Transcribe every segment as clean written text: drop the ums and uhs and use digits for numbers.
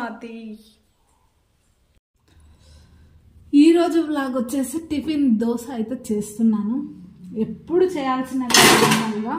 స్వాతి. ఈరోజు వ్లాగ్ వచ్చేసి టిఫిన్ దోశ అయితే చేస్తున్నాను. ఎప్పుడు చేయాల్సిన విధంగా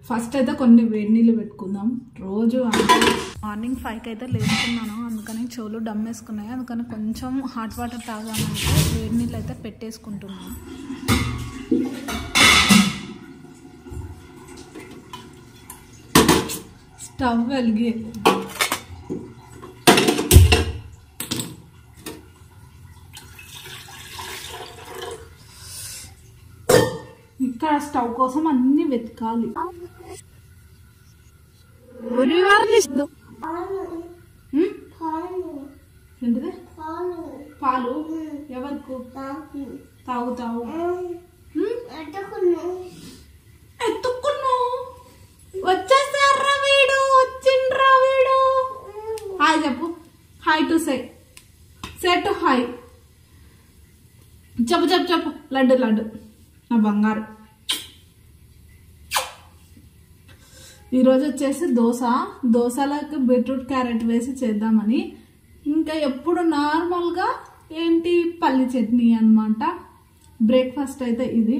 ఫస్ట్ అయితే కొన్ని వేడి నీళ్ళు పెట్టుకుందాం. రోజు మార్నింగ్ 5కి అయితే లేస్తున్నాను, అందుకని చెవులు డమ్ వేసుకున్నాయి. అందుకని కొంచెం హాట్ వాటర్ తాగామంటే వేడి నీళ్ళు అయితే పెట్టేసుకుంటున్నాను. స్టవ్ వెలిగి ఇక్కడ స్టవ్ కోసం అన్ని వెతకాలి. ఏంటిది? పాలు ఎవరికి తాగుతావు? ఎత్తుకున్నావు. వచ్చేసారా వీడు, వచ్చిండ్రా వీడు. హాయ్ చెప్పు. Hi to say to hi చెప్పు చెప్పు చెప్పు. లడ్డు లడ్డు నా బంగారు. ఈరోజు వచ్చేసి దోశలకు బీట్రూట్ క్యారెట్ వేసి చేద్దామని. ఇంకా ఎప్పుడు నార్మల్గా ఏంటి పల్లి చట్నీ అన్నమాట. బ్రేక్ఫాస్ట్ అయితే ఇది.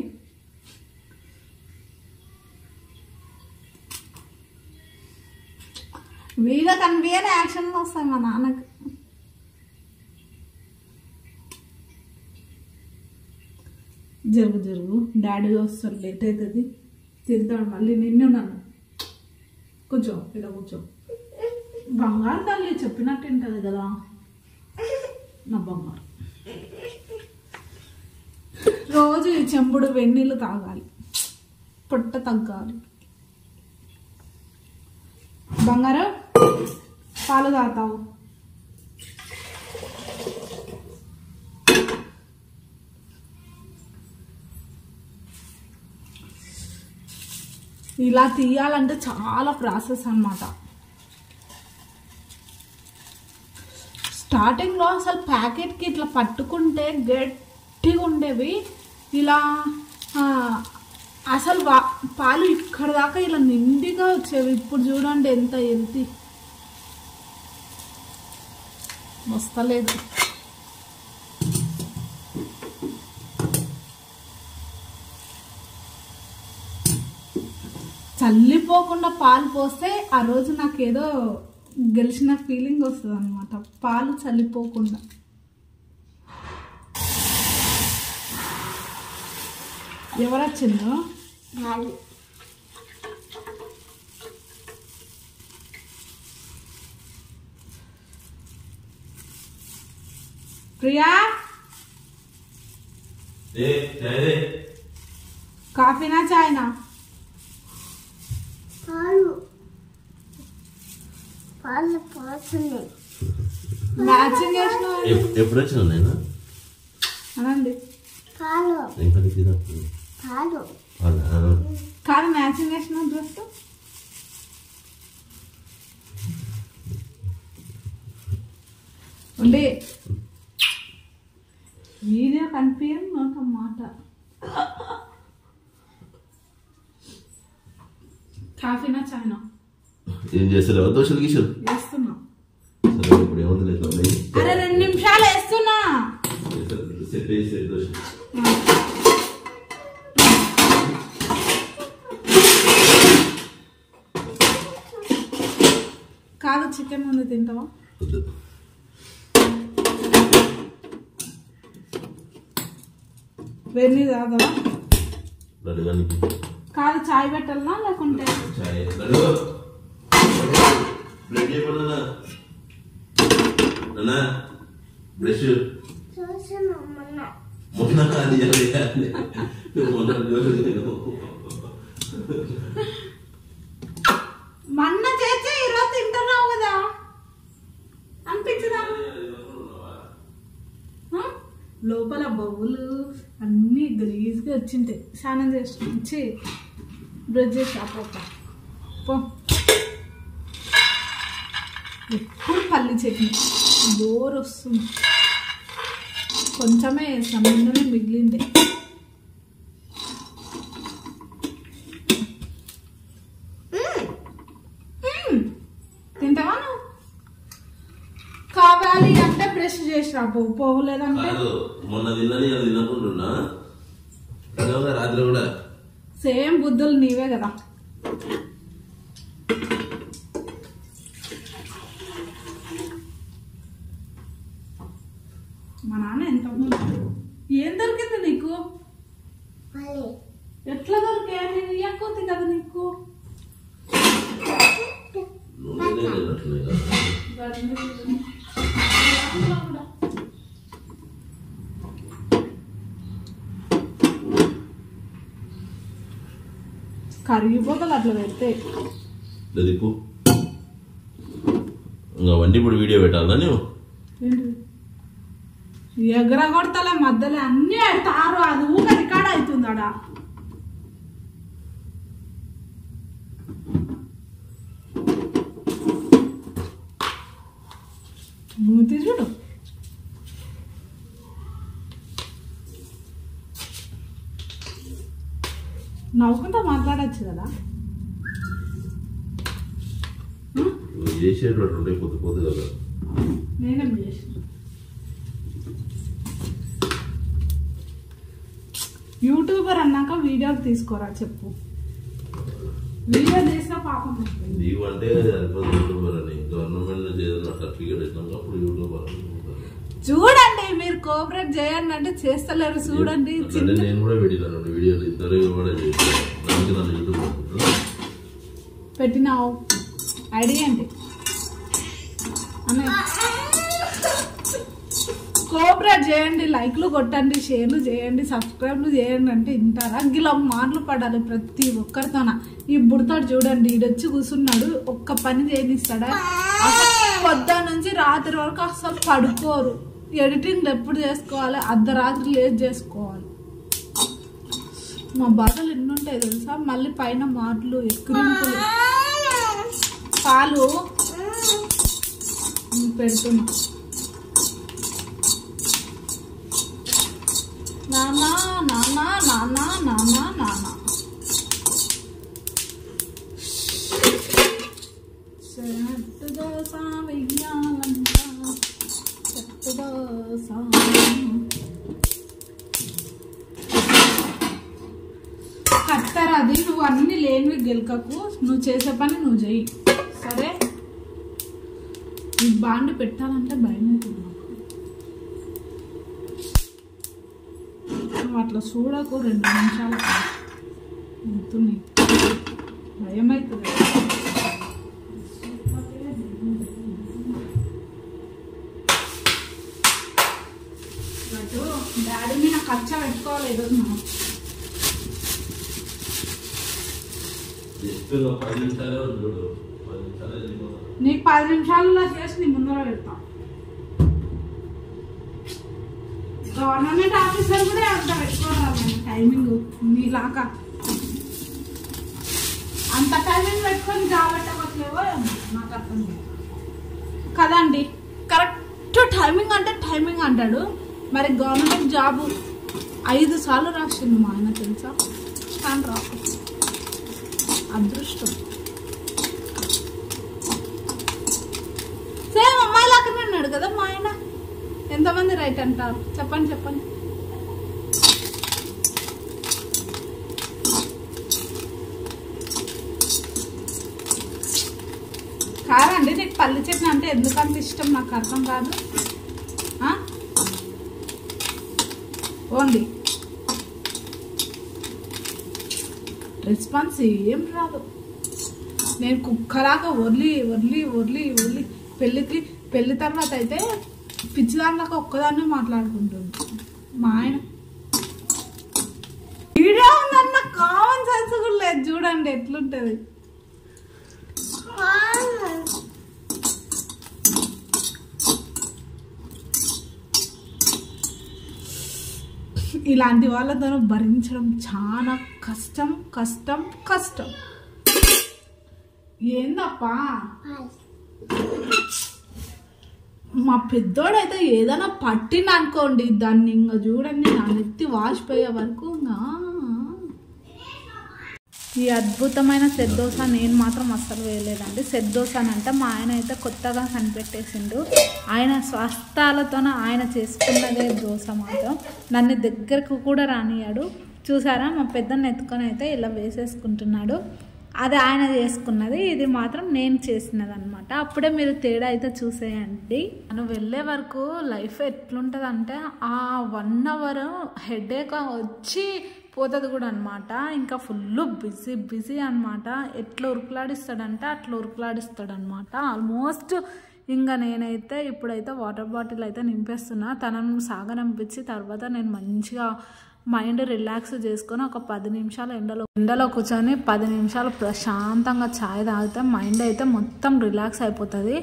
వీళ్ళ కనిపించని యాక్షన్లు వస్తాయి మా నాన్నకు. జరుగు జరుగు, డాడీ వస్తారు, లేట్ అవుతుంది, తింటాడు మళ్ళీ. నిన్ను నన్ను కూర్చో, ఇలా కూర్చో. బంగారు తల్లి చెప్పినట్టు ఉంటుంది కదా నా బంగారు. రోజు ఈ చెంబుడు వెన్నీళ్ళు తాగాలి, పొట్ట తగ్గాలి. బంగారు పాలు తాగుతావు? ఇలా తీయాలంటే చాలా ప్రాసెస్ అన్నమాట. స్టార్టింగ్లో అసలు ప్యాకెట్కి ఇట్లా పట్టుకుంటే గట్టిగా ఉండేవి. ఇలా అసలు పాలు ఇక్కడ దాకా ఇలా నిండిగా వచ్చేవి. ఇప్పుడు చూడండి ఎంత హెల్తీ. వస్తలేదు. చల్లిపోకుండా పాలు పోస్తే ఆ రోజు నాకేదో గెలిచిన ఫీలింగ్ వస్తుంది అనమాట. పాలు చల్లిపోకుండా. ఎవరు వచ్చిందో? ప్రియా, కాఫీనా చాయ్నా? మ్యాచింగ్ చేసిన ఎప్పుడు వచ్చిన నేను అనండి. కాదు మ్యాచింగ్ చేసిన డ్రెస్ ఉండి వీడియో కనిపించను నాకు మాట. కాఫీనా చాయ్నా? ఏం చేస్తలేవా? దోశలు గీసలు వేస్తున్నా. ఇప్పుడు ఏముంది? అరే 2 నిమిషాలు వేస్తున్నా. కాదు చికెన్ ముందు తింటావా? వెన్నీ తాగవా? కాదు చాయ్ పెట్టాలనా లేకుంటే మన్న చేసి ఈరోజు తింటున్నావు కదా అనిపించదా? లోపల బౌలు అన్ని గలీజ్గా వచ్చింటాయి. స్నానం చేసి బ్రష్ చేసి పో. ఎప్పుడు పల్లి చట్నీ బోర్ వస్తుంది. కొంచెమే వేస్తాం, నిన్ననే మిగిలింది. తింటావా నువ్వు? కావాలి అంటే బ్రష్ చేసి రా, పోలేదంటే మొన్న తిన్నది అది తినకుండా రాత్రి కూడా సేమ్ బుద్ధులు నీవే కదా. మా నాన్న ఎంత ఏం దొరికింది నీకు? ఎట్లా దొరికా? నేను ఇయ్యకపోతే కదా నీకు. కరిగిపోతుంది అట్లా పెడితే. ఇంకా వండి ఇప్పుడు వీడియో పెట్టాలా నువ్వు? ఎగర కొడతలే మధ్యలో అన్ని తారు, అది ఊక రికార్డ్ అవుతుంది ఆడ. మూతి చూడు. నవ్వుకుంటా మాట్లాడచ్చు కదా. చేసేటట్టుంటే కొద్ది కొద్ది కదా. నేనేం చేసిన? యూట్యూబర్ అన్నాక వీడియోలు తీసుకోరా చెప్పు. వీడియో చేసిన పాపం నీవు అంటే యూట్యూబర్ అని గవర్నమెంట్ ఏదైనా సర్టిఫికేట్ ఇచ్చినాక అప్పుడు యూట్యూబర్ అని. చూడండి, మీరు కోఆపరేట్ చేయండి అంటే చేస్తలేరు. చూడండి, నేను కూడా పెట్టినాను వీడియోలు, ఇద్దరు కూడా యూట్యూబ్ పెట్టినావు. ఐడియా అండి అన్న, కోఆపరేట్ చేయండి, లైక్లు కొట్టండి, షేర్లు చేయండి, సబ్స్క్రైబ్లు చేయండి అంటే వింటారా? గిలా మాటలు పడాలి ప్రతి ఒక్కరితోన. ఈ బుడతాడు చూడండి, ఈడొచ్చి కూర్చున్నాడు, ఒక్క పని చేయనిస్తాడా? పొద్దున్న నుంచి రాత్రి వరకు అసలు పడుకోరు. ఎడిటింగ్ ఎప్పుడు చేసుకోవాలి? అర్ధరాత్రి లేట్ చేసుకోవాలి. మా బాధలు ఎన్ని ఉంటాయి తెలుసా? మళ్ళీ పైన మాటలు ఎక్కిరింపులు. పాలు పెడుతున్నా. నానా నానా నానా నానా నానా దోసా వెయ్యాలంట, దోసా. కట్టర్ అది నువ్వు అన్ని లేనివి గెలకకు, నువ్వు చేసే పని నువ్వు చెయ్యి సరే. ఈ బాండ్ పెట్టాలంటే భయం అవుతుంది. నువ్వు అట్లా చూడకు, 2 నిమిషాలు అవుతున్నాయి, భయం అవుతుంది. డాడీ మీద ఖర్చు పెట్టుకోవాలి ఈరోజు మనం. నీకు 10 నిమిషాలలో చేసి నీ ముందర పెడతా. గవర్నమెంట్ ఆఫీసర్ కూడా అంత పెట్టుకోవాలి టైమింగ్ నీలాగా. అంత టైమింగ్ పెట్టుకొని జాబ్ పెట్టవట్లేవో నాకు అర్థం కదండి. కరెక్ట్ టైమింగ్ అంటే టైమింగ్ అంటాడు. మరి గవర్నమెంట్ జాబు 5 సార్లు రాసింది మా ఆయన తెలుసా? కానీ రాకు, అదృష్టం. సేమ్ అమ్మాయి లాగానే అన్నాడు కదా మా ఆయన. ఎంతమంది రైట్ అంటారు చెప్పండి చెప్పండి. కాదండి, నీకు పల్లి చట్నీ అంటే ఎందుకంత ఇష్టం నాకు అర్థం కాదు. ఓన్లీ రెస్పాన్స్ ఏం రాదు. నేను కుక్కలాగా వదిలి వదిలి వదిలి వదిలి పెళ్ళి తర్వాత అయితే పిచ్చిదానిలాగా ఒక్కదాన్ని మాట్లాడుకుంటుంది. మా ఆయన వీడియో ఉందన్న కామన్ సెన్స్ కూడా లేదు. చూడండి ఎట్లుంటది. ఇలాంటి వాళ్ళతో భరించడం చాలా కష్టం కష్టం కష్టం. ఏందప్పా మా పెద్దోడైతే ఏదైనా పట్టింది అనుకోండి దాన్ని ఇంకా చూడండి నా నెత్తి వాసిపోయే వరకు ఇంకా. ఈ అద్భుతమైన సెట్ దోశ నేను మాత్రం అస్సలు వేయలేదండి. సెట్ దోశ అంటే మా ఆయన అయితే కొత్తగా కనిపెట్టేసిండు. ఆయన స్వస్థాలతో ఆయన చేసుకున్నదే దోశ మాత్రం నన్ను దగ్గరకు కూడా రానియాడు. చూసారా మా పెద్దన్ని ఎత్తుకొని అయితే ఇలా వేసేసుకుంటున్నాడు. అది ఆయన చేసుకున్నది, ఇది మాత్రం నేను చేసినది అనమాట. అప్పుడే మీరు తేడా అయితే చూసేయండి. మనం వెళ్ళే వరకు లైఫ్ ఎట్లుంటుంది అంటే ఆ 1 hour హెడేక్ వచ్చి పోతుంది కూడా అనమాట. ఇంకా ఫుల్ బిజీ అనమాట. ఎట్లా ఉరుకులాడిస్తాడంటే అట్లా ఉరుకులాడిస్తాడనమాట. ఆల్మోస్ట్ ఇంకా నేనైతే ఇప్పుడైతే వాటర్ బాటిల్ అయితే నింపేస్తున్నా. తనను సాగనంపించి తర్వాత నేను మంచిగా మైండ్ రిలాక్స్ చేసుకొని ఒక 10 నిమిషాలు ఎండలో కూర్చొని 10 నిమిషాలు ప్రశాంతంగా ఛాయ్ తాగితే మైండ్ అయితే మొత్తం రిలాక్స్ అయిపోతుంది.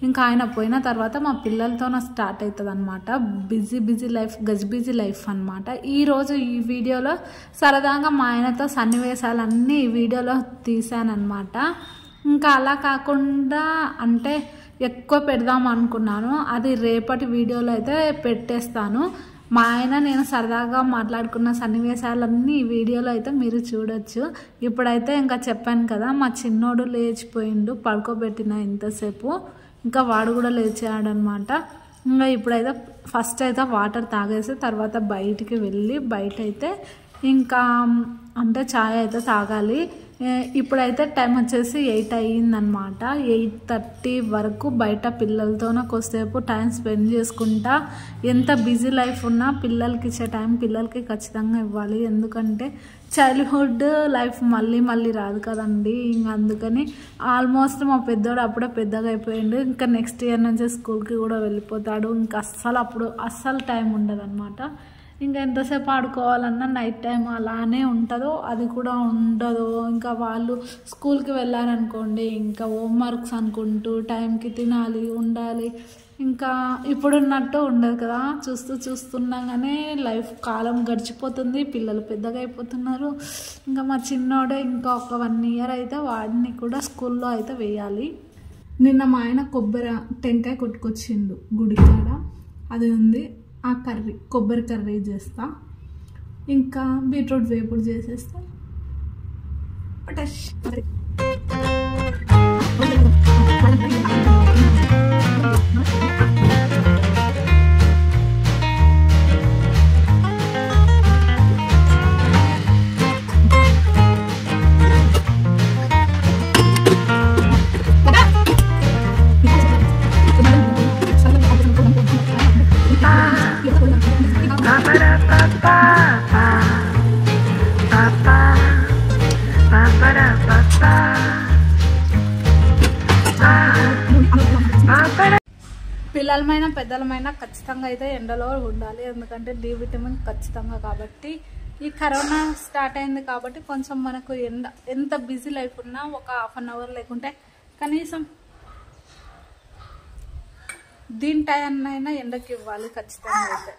ఇంకా ఆయన పోయిన తర్వాత మా పిల్లలతో స్టార్ట్ అవుతుంది అనమాట. బిజీ లైఫ్, గజిబిజీ లైఫ్ అనమాట. ఈరోజు ఈ వీడియోలో సరదాగా మా ఆయనతో సన్నివేశాలన్నీ ఈ వీడియోలో తీసానమాట. ఇంకా అలా కాకుండా అంటే ఎక్కువ పెడదాం అనుకున్నాను, అది రేపటి వీడియోలో అయితే పెట్టేస్తాను. మా ఆయన నేను సరదాగా మాట్లాడుకున్న సన్నివేశాలన్నీ ఈ వీడియోలో అయితే మీరు చూడొచ్చు. ఇప్పుడైతే ఇంకా చెప్పాను కదా మా చిన్నోడు లేచిపోయిండు, పడుకోబెట్టిన ఇంతసేపు ఇంకా వాడు కూడా లేచాడనమాట. ఇంకా ఇప్పుడైతే ఫస్ట్ అయితే వాటర్ తాగేసి తర్వాత బయటికి వెళ్ళి బయట అయితే ఇంకా అంటే ఛాయ్ అయితే తాగాలి. ఇప్పుడైతే టైం వచ్చేసి 8 అయ్యిందనమాట. 8:30 వరకు బయట పిల్లలతో కొద్దిసేపు టైం స్పెండ్ చేసుకుంటా. ఎంత బిజీ లైఫ్ ఉన్నా పిల్లలకి ఇచ్చే టైం పిల్లలకి ఖచ్చితంగా ఇవ్వాలి. ఎందుకంటే చైల్డ్హుడ్ లైఫ్ మళ్ళీ రాదు కదండి. ఇంకా అందుకని ఆల్మోస్ట్ మా పెద్దోడు అప్పుడే పెద్దగా అయిపోయిండు. ఇంకా నెక్స్ట్ ఇయర్ నుంచి స్కూల్కి కూడా వెళ్ళిపోతాడు. ఇంకా అస్సలు టైం ఉండదు అనమాట. ఇంకా ఎంతసేపు ఆడుకోవాలన్నా నైట్ టైం అలానే ఉంటుందో అది కూడా ఉండదు. ఇంకా వాళ్ళు స్కూల్కి వెళ్ళారనుకోండి ఇంకా హోంవర్క్స్ అనుకుంటూ టైంకి తినాలి ఉండాలి. ఇంకా ఇప్పుడున్నట్టు ఉండదు కదా. చూస్తుండగానే లైఫ్ కాలం గడిచిపోతుంది, పిల్లలు పెద్దగా అయిపోతున్నారు. ఇంకా మా చిన్నోడే ఇంకా ఒక 1 year అయితే వాడిని కూడా స్కూల్లో అయితే వేయాలి. నిన్న మా ఆయన టెంకాయ కొట్టుకొచ్చిండు గుడి కాడ, అది ఉంది. ఆ కొబ్బరి కర్రీ చేస్తా, ఇంకా బీట్రూట్ వేపుడు చేసేస్తా. పిల్లలమైనా పెద్దలమైనా ఖచ్చితంగా అయితే ఎండలో ఉండాలి. ఎందుకంటే డి విటమిన్ ఖచ్చితంగా. కాబట్టి ఈ కరోనా స్టార్ట్ అయింది కాబట్టి కొంచెం మనకు ఎంత బిజీ లైఫ్ ఉన్నా ఒక 1/2 hour లేకుంటే కనీసం దీని టైం అయినా ఎండకి ఇవ్వాలి ఖచ్చితంగా అయితే.